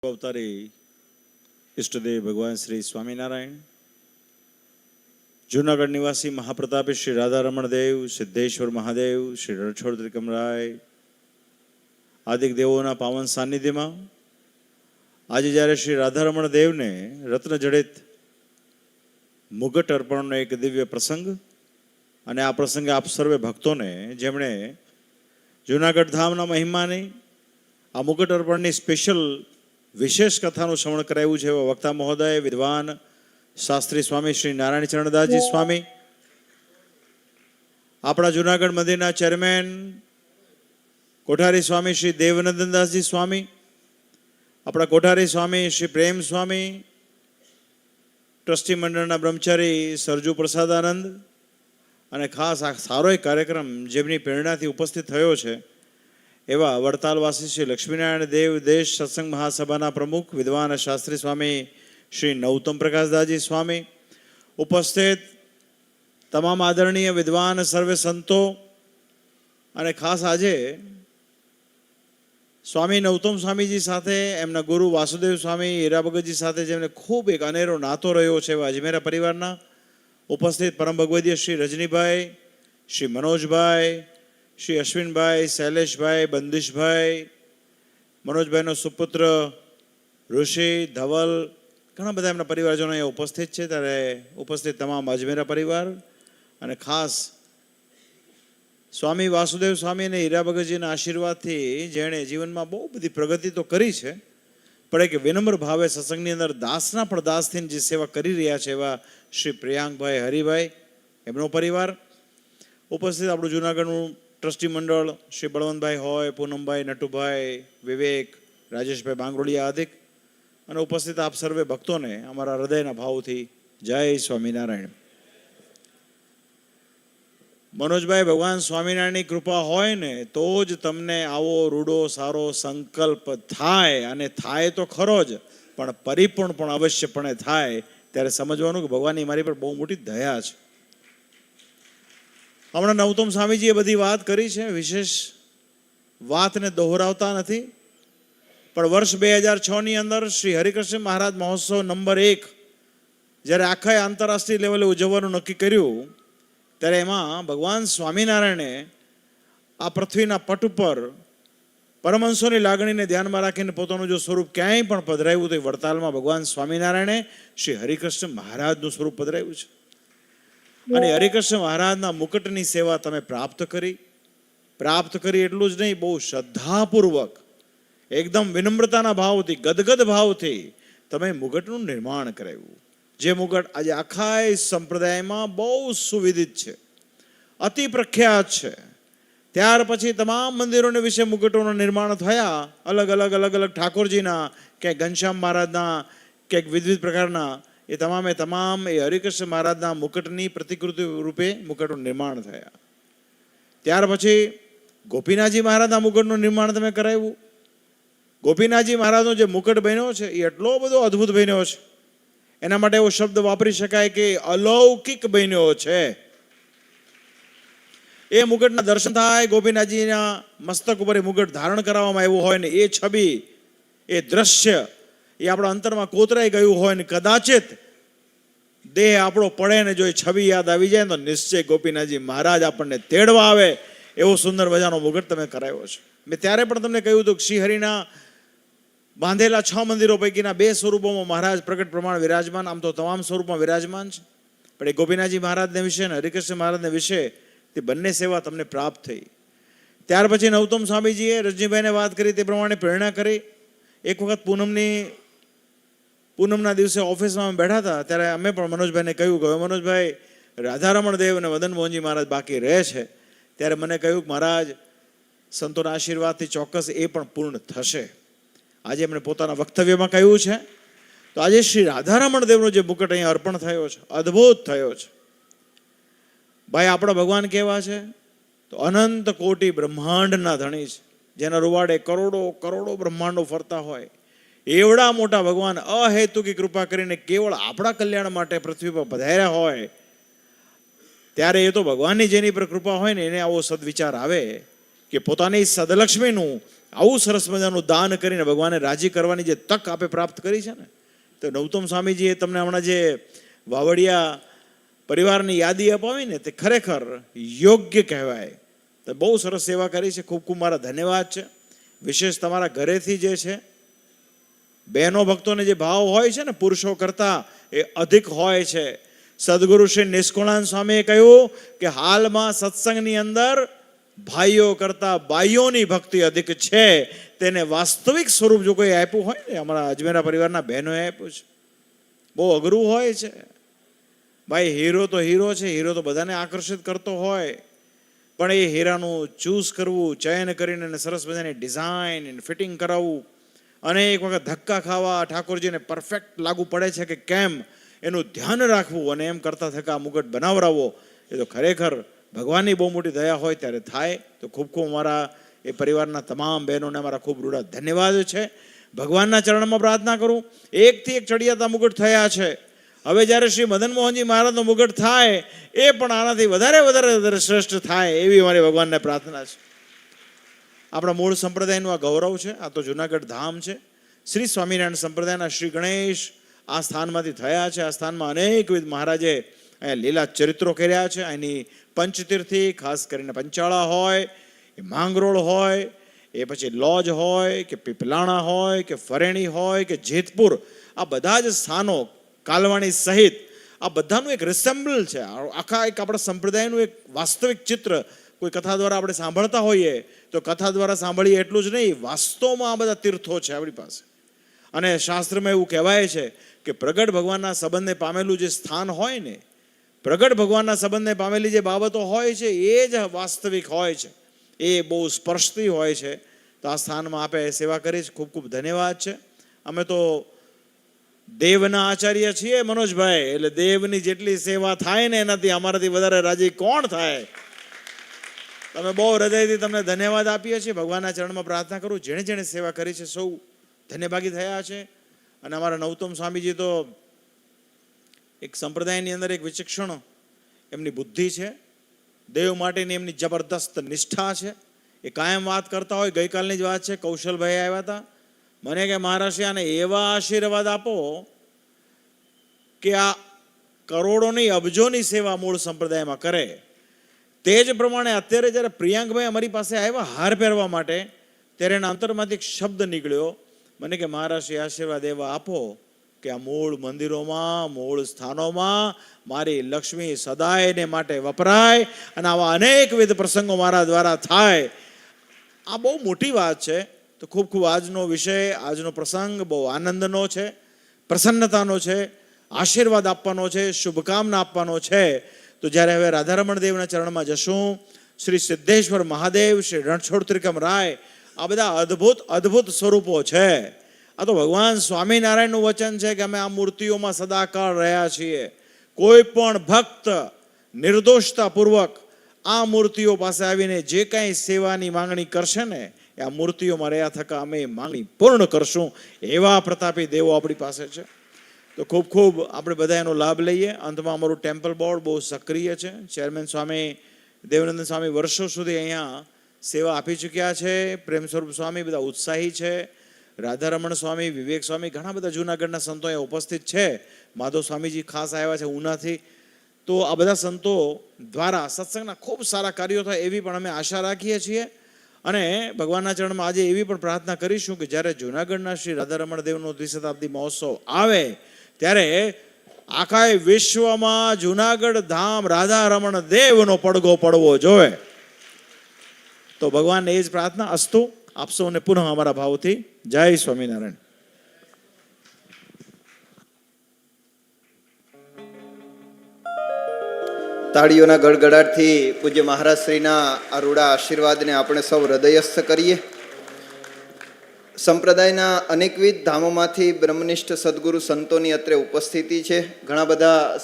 અવતારી ઈષ્ટદેવ ભગવાન શ્રી સ્વામિનારાયણ, જૂનાગઢ નિવાસી મહાપ્રતાપી શ્રી રાધારમણ દેવ, સિદ્ધેશ્વર મહાદેવ, શ્રી રણછોડ ત્રિકમરાય આદિક દેવોના પાવન સાનિધ્યમાં આજે જ્યારે શ્રી રાધારમણ દેવને રત્ન જડિત મુગટ અર્પણનો એક દિવ્ય પ્રસંગ, અને આ પ્રસંગે આપ સર્વે ભક્તોને જેમણે જૂનાગઢ ધામના મહિમાની આ મુગટ અર્પણની સ્પેશિયલ વિશેષ કથાનું શ્રવણ કરાવ્યું છે એવા વક્તા મહોદય વિદ્વાન શાસ્ત્રી સ્વામી શ્રી નારાયણ ચરણદાસજી સ્વામી, આપણા જૂનાગઢ મંદિરના ચેરમેન કોઠારી સ્વામી શ્રી દેવનંદનદાસજી સ્વામી, આપણા કોઠારી સ્વામી શ્રી પ્રેમ સ્વામી, ટ્રસ્ટી મંડળના બ્રહ્મચારી સરજુ પ્રસાદાનંદ, અને ખાસ આ સારો એક કાર્યક્રમ જેમની પ્રેરણાથી ઉપસ્થિત થયો છે એવા વડતાલવાસી શ્રી લક્ષ્મીનારાયણ દેવ દેશ સત્સંગ મહાસભાના પ્રમુખ વિદ્વાન શાસ્ત્રી સ્વામી શ્રી નવતમ પ્રકાશદાસજી સ્વામી, ઉપસ્થિત તમામ આદરણીય વિદ્વાન સર્વે સંતો, અને ખાસ આજે સ્વામી નવતમ સ્વામીજી સાથે એમના ગુરુ વાસુદેવ સ્વામી હીરા ભગતજી સાથે જેમને ખૂબ એક અનેરો નાતો રહ્યો છે એવા અજમેરા પરિવારના ઉપસ્થિત પરમ ભગવદીય શ્રી રજનીભાઈ, શ્રી મનોજભાઈ, શ્રી અશ્વિનભાઈ, શૈલેષભાઈ, બંદીશભાઈ, મનોજભાઈનો સુપુત્ર ઋષિ, ધવલ, ઘણા બધા એમના પરિવારજનો અહીંયા ઉપસ્થિત છે. ત્યારે ઉપસ્થિત તમામ અજમેરા પરિવાર, અને ખાસ સ્વામી વાસુદેવ સ્વામી અને હીરા ભગતજીના આશીર્વાદથી જેણે જીવનમાં બહુ બધી પ્રગતિ તો કરી છે, પણ એક વિનમ્ર ભાવે સત્સંગની અંદર દાસના પણ દાસથી જે સેવા કરી રહ્યા છે એવા શ્રી પ્રિયાંકભાઈ, હરિભાઈ, એમનો પરિવાર ઉપસ્થિત, આપણું જૂનાગઢનું ટ્રસ્ટી મંડળ શ્રી બળવંતભાઈ હોય, પૂનમભાઈ, નટુભાઈ, વિવેક, રાજેશભાઈ બાંગરોળિયા આદિક, અને ઉપસ્થિત આપ સર્વે ભક્તોને અમારા હૃદયના ભાવથી જય સ્વામિનારાયણ. મનોજભાઈ, ભગવાન સ્વામિનારાયણની કૃપા હોય ને તો જ તમને આવો રૂડો સારો સંકલ્પ થાય, અને થાય તો ખરો જ, પણ પરિપૂર્ણ પણ અવશ્યપણે થાય. ત્યારે સમજવાનું કે ભગવાનની મારી પર બહુ મોટી દયા છે. હમણાં નવતમ સ્વામીજીએ બધી વાત કરી છે, વિશેષ વાતને દોહરાવતા નથી, પણ વર્ષ 2006ની અંદર શ્રી હરિકૃષ્ણ મહારાજ મહોત્સવ નંબર 1 જ્યારે આખા આંતરરાષ્ટ્રીય લેવલે ઉજવવાનું નક્કી કર્યું, ત્યારે એમાં ભગવાન સ્વામિનારાયણે આ પૃથ્વીના પટ ઉપર પરમહંસોની લાગણીને ધ્યાનમાં રાખીને પોતાનું જો સ્વરૂપ ક્યાંય પણ પધરાવ્યું તો એ વડતાલમાં ભગવાન સ્વામિનારાયણે શ્રી હરિકૃષ્ણ મહારાજનું સ્વરૂપ પધરાવ્યું છે. અને હરિકૃષ્ણ મહારાજના મુકટની સેવા તમે પ્રાપ્ત કરી એટલું જ નહીં, બહુ શ્રદ્ધાપૂર્વક એકદમ વિનમ્રતાના ભાવથી, ગદગદ ભાવથી તમે મુગટનું નિર્માણ કરાવ્યું. જે મુગટ આજે આખા સંપ્રદાયમાં બહુ સુવિદિત છે, અતિ પ્રખ્યાત છે. ત્યાર પછી તમામ મંદિરોને વિશે મુગટોના નિર્માણ થયા, અલગ અલગ ઠાકોરજીના, ક્યાંક ઘનશ્યામ મહારાજના, ક્યાંક વિવિધ પ્રકારના, એ તમામે તમામ એ હરિકૃષ્ણ મહારાજના મુકટની પ્રતિકૃતિ રૂપે મુકટનું નિર્માણ થયા. ત્યાર પછી ગોપીનાથજી મહારાજના મુકટનું નિર્માણ તમે કરાવ્યું. ગોપીનાથજી મહારાજનો જે મુકટ બન્યો છે એ એટલો બધો અદ્ભુત બન્યો છે, એના માટે એવો શબ્દ વાપરી શકાય કે અલૌકિક બન્યો છે. એ મુગટના દર્શન થાય, ગોપીનાથજીના મસ્તક ઉપર એ મુગટ ધારણ કરવામાં આવ્યું હોય ને એ છબી, એ દ્રશ્ય એ આપણા અંતરમાં કોતરાઈ ગયું હોય ને કદાચિત દેહ આપણો પડે ને જો એ છબી યાદ આવી જાય તો નિશ્ચય ગોપીનાથજી મહારાજ આપણને તેડવા આવે એવો સુંદર મજાનો મુગટ તમે કરાવ્યો છે. મેં ત્યારે પણ તમને કહ્યું હતું કે શ્રીહરિના બાંધેલા 6 મંદિરો પૈકીના 2 સ્વરૂપોમાં મહારાજ પ્રગટ પ્રમાણ વિરાજમાન, આમ તો તમામ સ્વરૂપમાં વિરાજમાન છે, પણ એ ગોપીનાથજી મહારાજને વિશે ને હરિકૃષ્ણ મહારાજને વિશે તે બંને સેવા તમને પ્રાપ્ત થઈ. ત્યાર પછી નવતમ સ્વામીજીએ રજનીભાઈને વાત કરી, તે પ્રમાણે પ્રેરણા કરી. એક વખત પૂનમના દિવસે ઓફિસમાં બેઠા હતા, ત્યારે અમે પણ મનોજભાઈને કહ્યું કે મનોજભાઈ, રાધારમણ દેવ અને મદન મોહનજી મહારાજ બાકી રહે છે. ત્યારે મને કહ્યું કે મહારાજ, સંતોના આશીર્વાદથી ચોક્કસ એ પણ પૂર્ણ થશે. આજે એમણે પોતાના વક્તવ્યમાં કહ્યું છે. તો આજે શ્રી રાધારમણ દેવનો જે મુકટ અહીંયા અર્પણ થયો છે, અદ્ભુત થયો છે. ભાઈ, આપણા ભગવાન કેવા છે તો અનંત કોટી બ્રહ્માંડના ધણી છે, જેના રૂવાડે કરોડો કરોડો બ્રહ્માંડો ફરતા હોય એવડા મોટા ભગવાન અહેતુકી કૃપા કરીને કેવળ આપણા કલ્યાણ માટે પૃથ્વી પર પધાર્યા હોય, ત્યારે એ તો ભગવાનની જેની પર કૃપા હોય ને એને આવો સદવિચાર આવે કે પોતાની સદલક્ષ્મીનું આવું સરસ મજાનું દાન કરીને ભગવાનને રાજી કરવાની જે તક આપે પ્રાપ્ત કરી છે ને, તો નૌતમ સ્વામીજીએ તમને હમણાં જે વાવડિયા પરિવારની યાદી અપાવી ને, તે ખરેખર યોગ્ય કહેવાય. તો બહુ સરસ સેવા કરી છે. ખૂબ ખૂબ મારા ધન્યવાદ છે. વિશેષ તમારા ઘરેથી જે છે, બહેનો ભક્તોને જે ભાવ હોય છે ને પુરુષો કરતાં એ અધિક હોય છે. સદગુરુ શ્રી નિષ્કુળાનંદ સ્વામીએ કહ્યું કે હાલમાં સત્સંગની અંદર ભાઈઓ કરતાં બાઈઓની ભક્તિ અધિક છે. તેને વાસ્તવિક સ્વરૂપ જો કોઈ આપ્યું હોય ને, અમારા અજમેરા પરિવારના બહેનોએ આપ્યું છે. બહુ અઘરું હોય છે ભાઈ. હીરો તો હીરો છે, હીરો તો બધાને આકર્ષિત કરતો હોય, પણ એ હીરાનું ચૂઝ કરવું, ચયન કરીને એને સરસ મજાની ડિઝાઇન ફિટિંગ કરાવવું, અનેક વખત ધક્કા ખાવા, ઠાકોરજીને પરફેક્ટ લાગુ પડે છે કે કેમ એનું ધ્યાન રાખવું, અને એમ કરતાં થકા મુગટ બનાવરાવો, એ તો ખરેખર ભગવાનની બહુ મોટી દયા હોય ત્યારે થાય. તો ખૂબ ખૂબ મારા એ પરિવારના તમામ બહેનોને મારા ખૂબ રૂડા ધન્યવાદ છે. ભગવાનના ચરણમાં પ્રાર્થના કરું. એકથી એક ચડિયાતા મુગટ થયા છે. હવે જ્યારે શ્રી મદન મોહનજી મહારાજનો મુગટ થાય, એ પણ આનાથી વધારે શ્રેષ્ઠ થાય એવી મારી ભગવાનને પ્રાર્થના છે. આપણા મૂળ સંપ્રદાયનું આ ગૌરવ છે. આ તો જુનાગઢ ધામ છે. શ્રી સ્વામિનારાયણ સંપ્રદાયના શ્રી ગણેશ આ સ્થાનમાંથી થયા છે. આ સ્થાનમાં અનેકવિધ મહારાજે અહીંયા લીલા ચરિત્રો કર્યા છે. અહીંની પંચતીર્થી, ખાસ કરીને પંચાળા હોય, એ માંગરોળ હોય, એ પછી લોજ હોય, કે પીપલાણા હોય, કે ફરેણી હોય, કે જેતપુર, આ બધા જ સ્થાનો, કાલવાણી સહિત, આ બધાનું એક રિસેમ્બલ છે. આખા એક આપણા સંપ્રદાયનું એક વાસ્તવિક ચિત્ર કોઈ કથા દ્વારા આપણે સાંભળતા હોઈએ તો કથા દ્વારા સાંભળીએ એટલું જ નહીં, વાસ્તવમાં આ બધા તીર્થો છે આપણી પાસે. અને શાસ્ત્રમાં એવું કહેવાય છે કે પ્રગટ ભગવાનના સંબંધને પામેલું જે સ્થાન હોય ને, પ્રગટ ભગવાનના સંબંધને પામેલી જે બાબતો હોય છે, એ જ વાસ્તવિક હોય છે, એ બહુ સ્પર્શતી હોય છે. તો આ સ્થાનમાં આપે સેવા કરી છે. ખૂબ ખૂબ ધન્યવાદ છે. અમે તો દેવના આચાર્ય છીએ મનોજભાઈ, એટલે દેવની જેટલી સેવા થાય ને એનાથી અમારાથી વધારે રાજી કોણ થાય. તમે બહુ હૃદયથી તમને ધન્યવાદ આપીએ છીએ. ભગવાનના ચરણમાં પ્રાર્થના કરું, જેણે જેણે સેવા કરી છે સૌ ધન્યભાગી થયા છે. અને અમારા નૌતમ સ્વામીજી તો એક સંપ્રદાયની અંદર એક વિચક્ષણ એમની બુદ્ધિ છે. દેવ માટેની એમની જબરદસ્ત નિષ્ઠા છે. એ કાયમ વાત કરતા હોય. ગઈકાલની જ વાત છે, કૌશલભાઈ આવ્યા હતા. મને કે મહારાષ્ટ્ર આને એવા આશીર્વાદ આપો કે આ કરોડોની અબજોની સેવા મૂળ સંપ્રદાયમાં કરે. તે જ પ્રમાણે અત્યારે જ્યારે પ્રિયાંકભાઈ અમારી પાસે આવ્યા હાર પહેરવા માટે, ત્યારે એના અંતરમાંથી એક શબ્દ નીકળ્યો. મને કે મહારાષ્ટ્ર આશીર્વાદ એવા આપો કે આ મૂળ મંદિરોમાં, મૂળ સ્થાનોમાં મારી લક્ષ્મી સદાયને માટે વપરાય અને આવા અનેકવિધ પ્રસંગો મારા દ્વારા થાય. આ બહુ મોટી વાત છે. તો ખૂબ ખૂબ આજનો વિષય, આજનો પ્રસંગ બહુ આનંદનો છે, પ્રસન્નતાનો છે, આશીર્વાદ આપવાનો છે, શુભકામના આપવાનો છે. તો જ્યારે હવે રાધારમણ દેવના ચરણમાં જશું, શ્રી સિદ્ધેશ્વર મહાદેવ, શ્રી રણછોડ ત્રિકમ રાય, આ બધા અદ્ભુત અદ્ભુત સ્વરૂપો છે. આ તો ભગવાન સ્વામિનારાયણનું વચન છે કે અમે આ મૂર્તિઓમાં સદાકાળ રહ્યા છીએ. કોઈ પણ ભક્ત નિર્દોષતાપૂર્વક આ મૂર્તિઓ પાસે આવીને જે કાંઈ સેવાની માંગણી કરશે ને, એ આ મૂર્તિઓમાં રહ્યા થકા અમે માંગણી પૂર્ણ કરશું. એવા પ્રતાપી દેવો આપણી પાસે છે. તો ખૂબ ખૂબ આપણે બધા એનો લાભ લઈએ. અંતમાં અમારું ટેમ્પલ બોર્ડ બહુ સક્રિય છે. ચેરમેન સ્વામી દેવનંદન સ્વામી વર્ષો સુધી અહીંયા સેવા આપી ચૂક્યા છે. પ્રેમ સ્વરૂપ સ્વામી બધા ઉત્સાહી છે. રાધારમણ સ્વામી, વિવેક સ્વામી, ઘણા બધા જૂનાગઢના સંતો અહીંયા ઉપસ્થિત છે. માધવ સ્વામીજી ખાસ આવ્યા છે ઉનાથી. તો આ બધા સંતો દ્વારા સત્સંગના ખૂબ સારા કાર્યો થાય એવી પણ અમે આશા રાખીએ છીએ. અને ભગવાનના ચરણમાં આજે એવી પણ પ્રાર્થના કરીશું કે જ્યારે જૂનાગઢના શ્રી રાધારમણ દેવનો દ્વિશતાબ્દી મહોત્સવ આવે ત્યારે આખા વિશ્વમાં જૂનાગઢ ધામ રાધારમણ દેવનો પડઘો પડવો જોઈએ. તો ભગવાનને એ જ પ્રાર્થના. અસ્તુ. આપ સૌને પુનઃ અમારા ભાવથી જય સ્વામિનારાયણ. તાળીઓના ગડગડાટથી પૂજ્ય મહારાજ શ્રીના આ રૂડા આશીર્વાદને આપણે સૌ હૃદયસ્થ કરીએ. સંપ્રદાયના અનેકવિધ ધામોમાંથી બ્રહ્મનિષ્ઠ સદગુરુ સંતોની અત્રે ઉપસ્થિતિ છે. ઘણા બધા